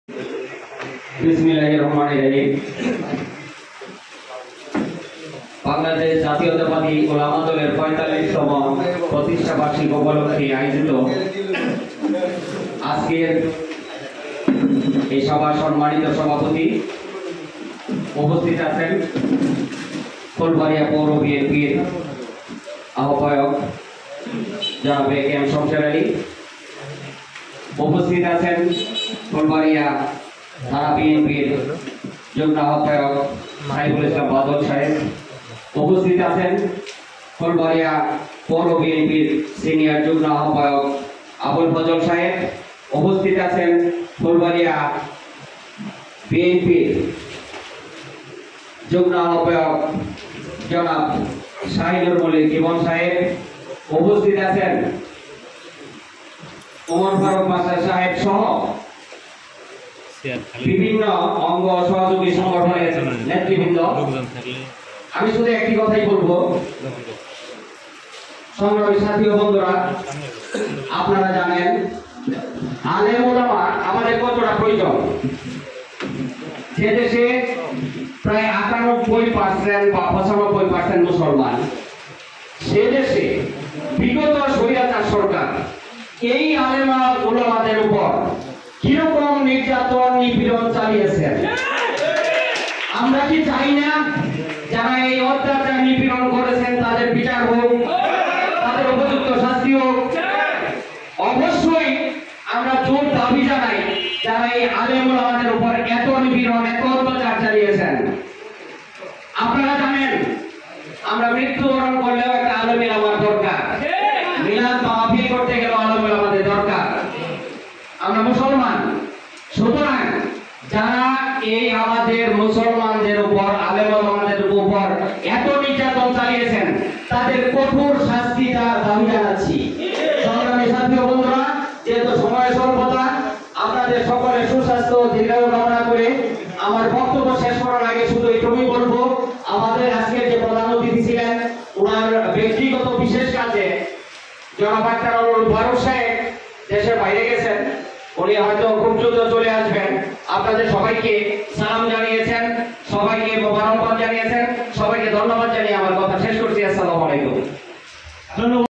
বিসমিল্লাহিররহমানিররহিম। বাংলাদেশ জাতীয়তাবাদী ওলামা দলের ৪৫তম প্রতিষ্ঠা বার্ষিকী উপলক্ষে আয়োজিত আজকের এই সভার সম্মানিত সভাপতি উপস্থিত আছেন ফুলবাড়িয়া পৌর বিএনপির আহ্বায়ক জনাব এ.কে.এম. শমশের আলী। উপস্থিত আছেন ফুলবাড়িয়া থানা বিএনপির যুগ্ম আহ্বায়ক সাইফুল ইসলাম বাদল সাহেব। উপস্থিত আছেন ফুলবাড়িয়া পৌর বিএনপির সিনিয়র যুগ্ম আহ্বায়ক আবুল ফজল সাহেব। উপস্থিত আছেন ফুলবাড়িয়া বিএনপির যুগ্ম আহ্বায়ক জনাব শাহিনুর মল্লিক জীবন সাহেব। উপস্থিত আছেন ওমর ফারুক মাস্টার সাহেব সহ বিভিন্ন অঙ্গ সহযোগী সংগঠনের নেতৃবৃন্দ। আমি শুধু একটি কথাই বলবো, সংগ্রামী সাথী ও বন্ধুরা, আপনারা জানেন আলেম ওলামা আমাদের কতটা প্রয়োজন। যে দেশে প্রায় ৯৮% বা ৯৫% মুসলমান, সে দেশে বিগত স্বৈরাচার সরকার এই আলেম ওলামাদের উপর কিরকম নির্যাতন নিপীড়ন চালিয়েছেন। আমরা কি চাই না যারা এই অত্যাচার নিপীড়ন করেছেন তাদের বিচার হোক, তাদের উপযুক্ত শাস্তি হোক? অবশ্যই আমরা জোর দাবি জানাই যারা এই আলেম ওলামাদের উপর এত নিপীড়ন এত অত্যাচার চালিয়েছেন। আপনারা জানেন আমরা মৃত্যুবরণ করলেও একটা আলেম ওলামার দরকার, মিলাদ মাহফিল করতে গেলেও আলেম ওলামাদের দরকার। আমরা মুসলমান, সুতরাং যারা এই আমাদের মুসলমানদের উপর আলেম ওলামাদের উপর এত নির্যাতন চালিয়েছেন তাদের কঠোর শাস্তি দাবি জানাচ্ছি। সংগ্রামী সাথী ও বন্ধুরা, যেহেতু সময় স্বল্পতা, আপনাদের সকলের সুস্বাস্থ্য ও দীর্ঘায়ু কামনা করে আমার বক্তব্য শেষ করার আগে শুধু এইটুকুই বলবো, আমাদের আজকের যে প্রধান অতিথি ছিলেন, ওনার ব্যক্তিগত বিশেষ কাজে জনাব আক্তারুল ফারুক সাহেব দেশের বাইরে গেছেন, উনি হয়তো খুব দ্রুত চলে আসবেন। আপনাদের সবাইকে সালাম জানিয়েছেন, সবাইকে মোবারকবাদ জানিয়েছেন, সবাইকে ধন্যবাদ জানিয়ে আমার কথা শেষ করছি। আসসালামু আলাইকুম। ধন্যবাদ।